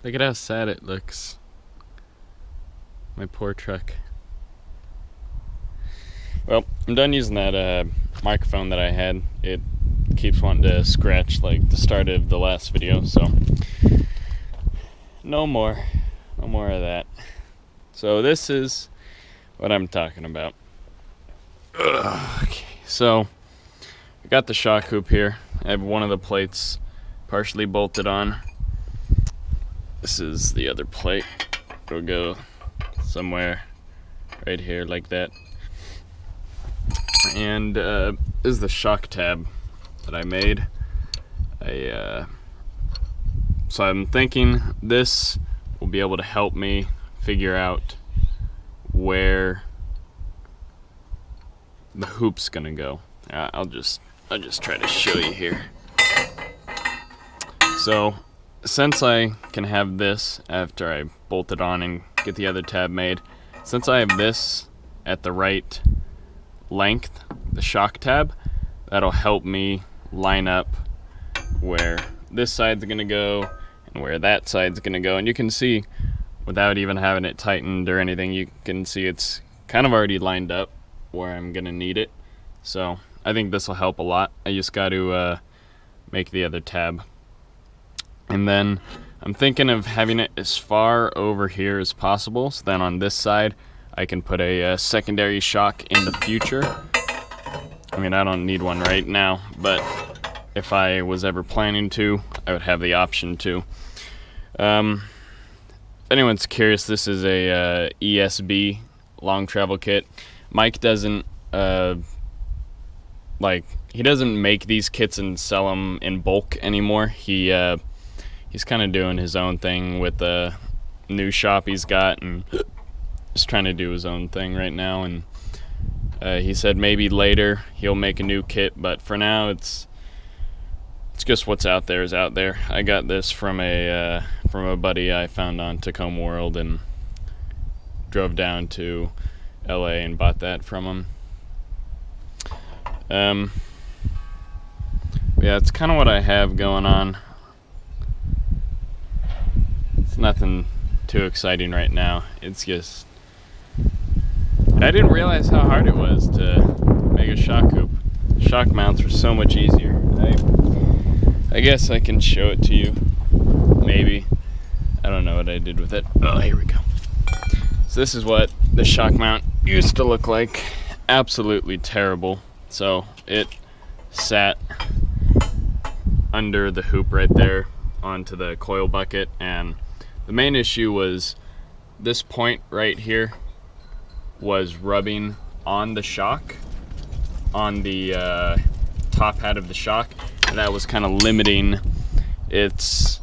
Look at how sad it looks. My poor truck. Well, I'm done using that microphone that I had. It keeps wanting to scratch like the start of the last video, so no more of that. So this is what I'm talking about. Okay, so I got the shock hoop here. I have one of the plates partially bolted on. This is the other plate. It'll go somewhere right here like that. And this is the shock tab that I made. So I'm thinking this will be able to help me figure out where the hoop's gonna go. I'll just try to show you here. So since I can have this after I bolt it on and get the other tab made, since I have this at the right length, the shock tab, that'll help me line up where this side's gonna go and where that side's gonna go. And you can see, without even having it tightened or anything, you can see it's kind of already lined up where I'm gonna need it. So I think this will help a lot. I just got to make the other tab. And then I'm thinking of having it as far over here as possible, so then on this side I can put a secondary shock in the future. I mean, I don't need one right now, but if I was ever planning to, I would have the option to. If anyone's curious, this is a Esb Long Travel Kit. Mike doesn't he doesn't make these kits and sell them in bulk anymore. He's kind of doing his own thing with the new shop he's got, and just trying to do his own thing right now. And he said maybe later he'll make a new kit, but for now it's just what's out there is out there. I got this from a buddy I found on Tacoma World and drove down to LA and bought that from him. Yeah, it's kind of what I have going on. It's nothing too exciting right now. It's just, I didn't realize how hard it was to make a shock hoop. Shock mounts were so much easier. I guess I can show it to you, maybe. I don't know what I did with it. Oh, here we go. So this is what the shock mount used to look like. Absolutely terrible. So it sat under the hoop right there onto the coil bucket, and the main issue was this point right here was rubbing on the shock, on the top hat of the shock, and that was kind of limiting its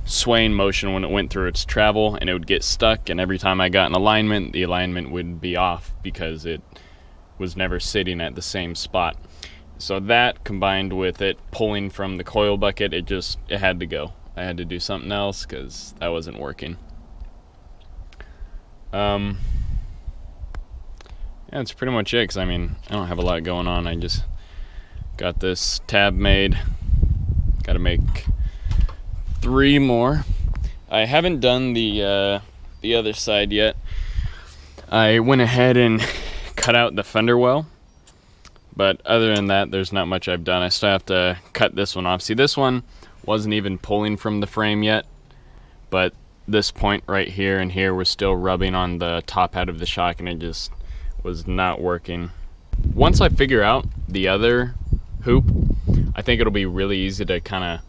swaying motion when it went through its travel, and it would get stuck, and every time I got in alignment, the alignment would be off because it was never sitting at the same spot. So that, combined with it pulling from the coil bucket, it had to go. I had to do something else because that wasn't working. Yeah, that's pretty much it, because I mean, I don't have a lot going on. I just got this tab made. Got to make 3 more. I haven't done the other side yet. I went ahead and cut out the fender well, but other than that, there's not much I've done. I still have to cut this one off. See, this one wasn't even pulling from the frame yet, but this point right here and here was still rubbing on the top hat of the shock, and it just was not working. Once I figure out the other hoop, I think it'll be really easy to kind of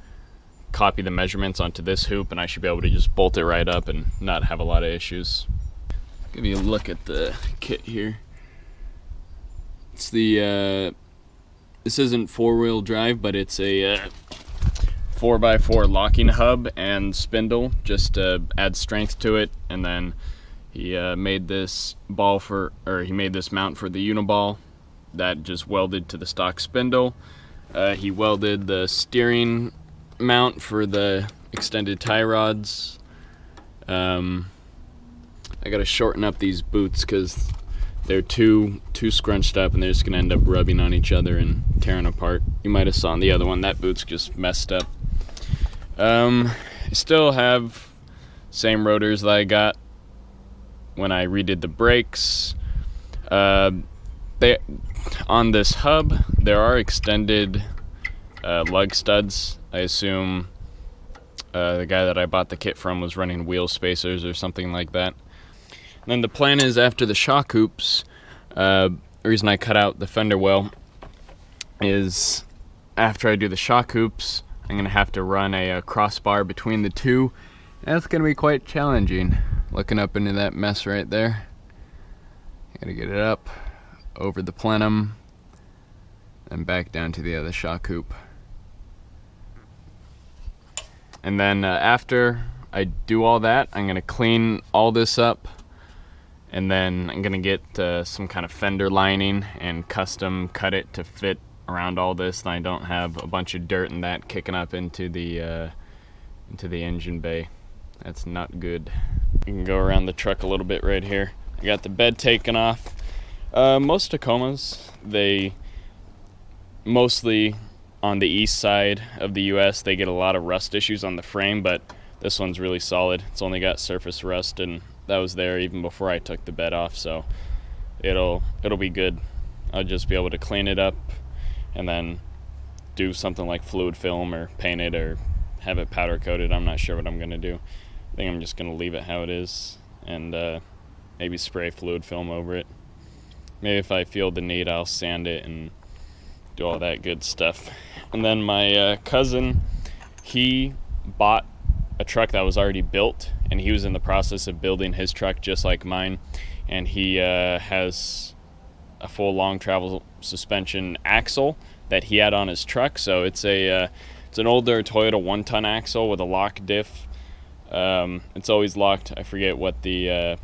copy the measurements onto this hoop, and I should be able to just bolt it right up and not have a lot of issues. I'll give you a look at the kit here. It's the this isn't 4-wheel drive, but it's a 4x4 locking hub and spindle just to add strength to it. And then he made this mount for the uniball that just welded to the stock spindle. He welded the steering mount for the extended tie rods. I gotta shorten up these boots because they're too scrunched up, and they're just gonna end up rubbing on each other and tearing apart. You might have saw on the other one, that boot's just messed up. I still have same rotors that I got when I redid the brakes. They on this hub there are extended lug studs. I assume the guy that I bought the kit from was running wheel spacers or something like that. And then the plan is, after the shock hoops, the reason I cut out the fender well is after I do the shock hoops, I'm going to have to run a crossbar between the two. And that's going to be quite challenging. Looking up into that mess right there. Got to get it up over the plenum and back down to the other shock hoop. And then after I do all that, I'm going to clean all this up, and then I'm going to get some kind of fender lining and custom cut it to fit around all this, and I don't have a bunch of dirt and that kicking up into the engine bay. That's not good. You can go around the truck a little bit right here. I got the bed taken off. Most Tacomas, they mostly on the east side of the US, they get a lot of rust issues on the frame, but this one's really solid. It's only got surface rust, and that was there even before I took the bed off, so it'll be good. I'll just be able to clean it up and then do something like fluid film or paint it or have it powder coated. I'm not sure what I'm gonna do. I think I'm just gonna leave it how it is and maybe spray fluid film over it. Maybe if I feel the need, I'll sand it and do all that good stuff. And then my cousin, he bought a truck that was already built, and he was in the process of building his truck just like mine, and he has a full long travel suspension axle that he had on his truck. So it's an older Toyota 1-ton axle with a lock diff. It's always locked. I forget what the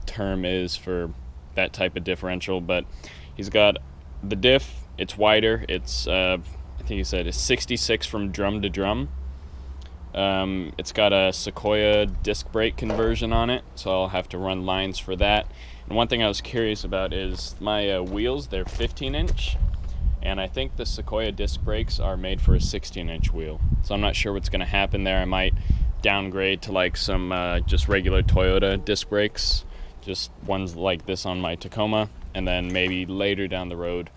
term is for that type of differential, but he's got the diff. It's wider. It's I think he said it's 66 from drum to drum. It's got a Sequoia disc brake conversion on it, so I'll have to run lines for that. And one thing I was curious about is my wheels. They're 15-inch, and I think the Sequoia disc brakes are made for a 16-inch wheel. So I'm not sure what's going to happen there. I might downgrade to like some just regular Toyota disc brakes, just ones like this on my Tacoma, and then maybe later down the road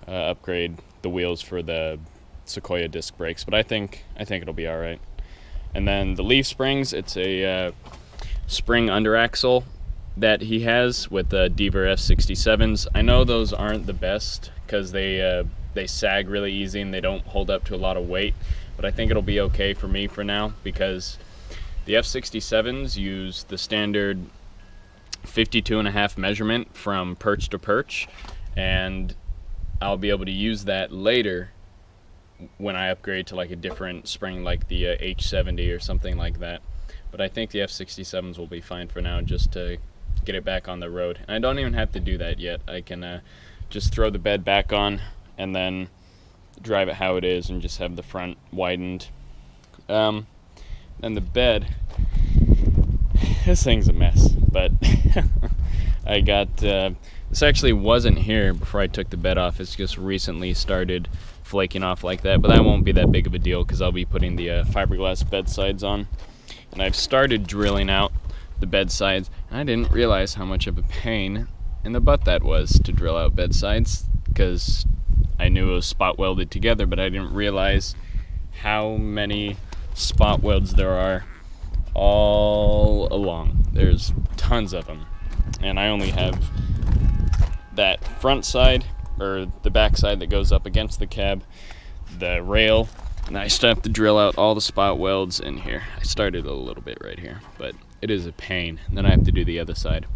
upgrade the wheels for the Sequoia disc brakes. But I think it'll be all right. And then the leaf springs, it's a spring under axle that he has with the Deaver F67s. I know those aren't the best because they sag really easy and they don't hold up to a lot of weight, but I think it'll be okay for me for now because the F67s use the standard 52.5 measurement from perch to perch, and I'll be able to use that later when I upgrade to like a different spring like the H70 or something like that. But I think the F67s will be fine for now, just to get it back on the road. And I don't even have to do that yet. I can just throw the bed back on and then drive it how it is and just have the front widened. And the bed, this thing's a mess, but I got this actually wasn't here before I took the bed off. It's just recently started flaking off like that, but that won't be that big of a deal because I'll be putting the fiberglass bed sides on. And I've started drilling out the bed sides, and I didn't realize how much of a pain in the butt that was to drill out bed sides, because I knew it was spot welded together, but I didn't realize how many spot welds there are all along. There's tons of them, and I only have that front side, or the back side that goes up against the cab, the rail, and I still have to drill out all the spot welds in here. I started a little bit right here, but it is a pain. And then I have to do the other side.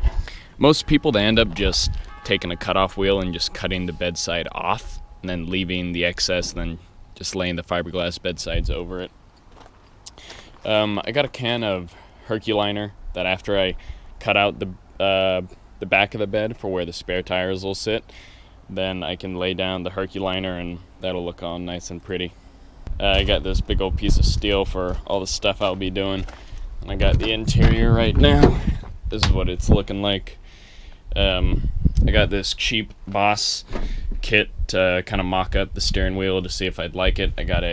Most people, they end up just taking a cutoff wheel and just cutting the bed side off, and then leaving the excess, and then just laying the fiberglass bed sides over it. I got a can of Herculiner that after I cut out the back of the bed for where the spare tires will sit, then I can lay down the Herculiner and that'll look all nice and pretty. I got this big old piece of steel for all the stuff I'll be doing, and I got the interior right now. This is what it's looking like. I got this cheap Boss kit to kind of mock up the steering wheel to see if I'd like it. I got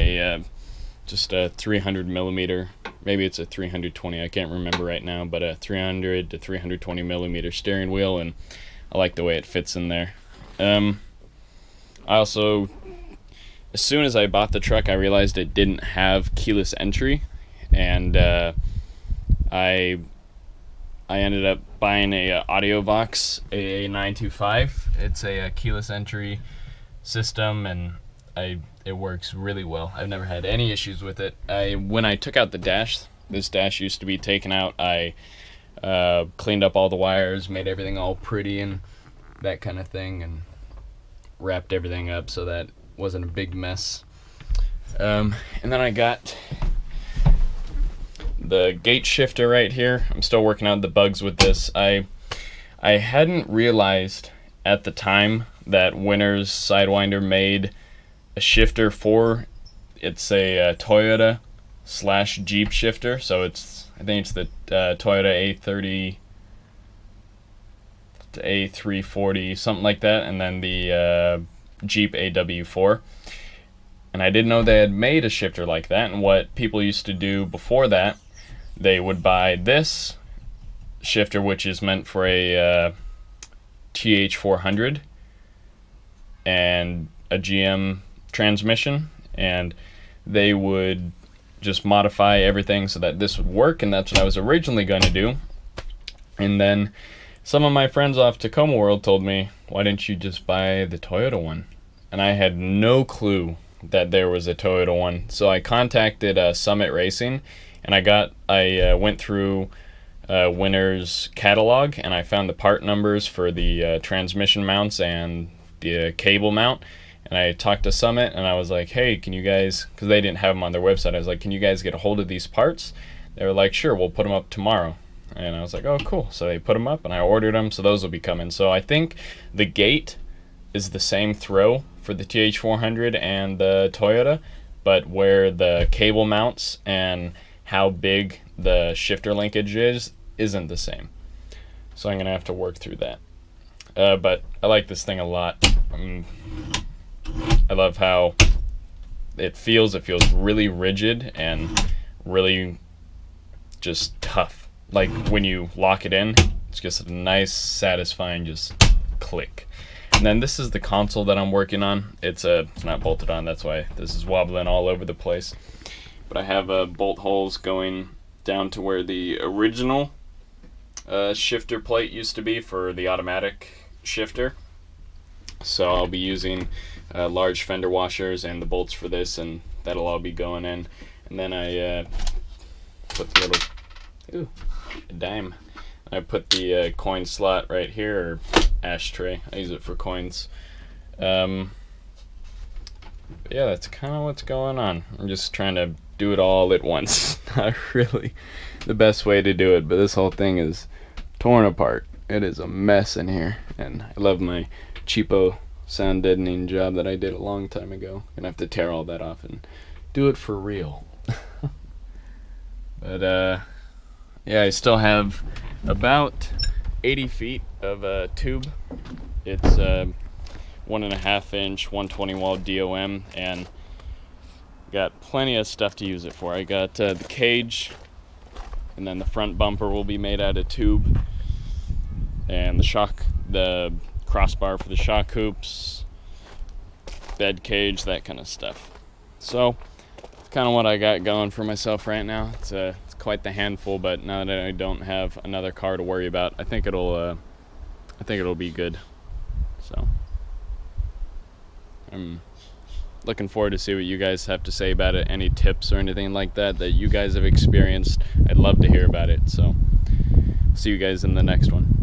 just a 300 millimeter maybe it's a 320, I can't remember right now, but a 300 to 320 millimeter steering wheel, and I like the way it fits in there. I also, as soon as I bought the truck, I realized it didn't have keyless entry, and I ended up buying a AudioVox AA925. It's a keyless entry system, and it works really well. I've never had any issues with it. When I took out the dash, this dash used to be taken out, I cleaned up all the wires, made everything all pretty and that kind of thing, and wrapped everything up so that it wasn't a big mess. And then I got the gate shifter right here. I'm still working out the bugs with this. I hadn't realized at the time that Winner's Sidewinder made a shifter for, it's a Toyota / Jeep shifter. So I think it's the Toyota A30 to A340, something like that, and then the Jeep AW4. And I didn't know they had made a shifter like that. And what people used to do before that, they would buy this shifter, which is meant for a TH400 and a GM transmission, and they would just modify everything so that this would work, and that's what I was originally going to do. And then some of my friends off Tacoma World told me, why didn't you just buy the Toyota one? And I had no clue that there was a Toyota one. So I contacted Summit Racing, and I went through Winner's catalog, and I found the part numbers for the transmission mounts and the cable mount. And I talked to Summit, and I was like, hey, can you guys, because they didn't have them on their website, I was like, can you guys get a hold of these parts? They were like, sure, we'll put them up tomorrow. And I was like, oh, cool. So they put them up, and I ordered them, so those will be coming. So I think the gate is the same throw for the TH400 and the Toyota, but where the cable mounts and how big the shifter linkage isn't the same. So I'm going to have to work through that. But I like this thing a lot. I love how it feels. It feels really rigid and really just tough. Like when you lock it in, it's just a nice, satisfying just click. And then this is the console that I'm working on. It's not bolted on, that's why this is wobbling all over the place. But I have bolt holes going down to where the original shifter plate used to be for the automatic shifter. So I'll be using large fender washers and the bolts for this, and that'll all be going in. And then I put the little, ooh, a dime. I put the coin slot right here, or ashtray. I use it for coins. Yeah, that's kind of what's going on. I'm just trying to do it all at once. Not really the best way to do it, but this whole thing is torn apart. It is a mess in here, and I love my cheapo sound deadening job that I did a long time ago. Gonna have to tear all that off and do it for real. But yeah, I still have about 80 feet of tube. It's 1.5 inch 120 wall DOM, and got plenty of stuff to use it for. I got the cage, and then the front bumper will be made out of tube, and the crossbar for the shock hoops, bed cage, that kind of stuff. So kind of what I got going for myself right now. It's quite the handful, but now that I don't have another car to worry about, I think it'll be good. So I'm looking forward to see what you guys have to say about it. Any tips or anything like that you guys have experienced, I'd love to hear about it. So see you guys in the next one.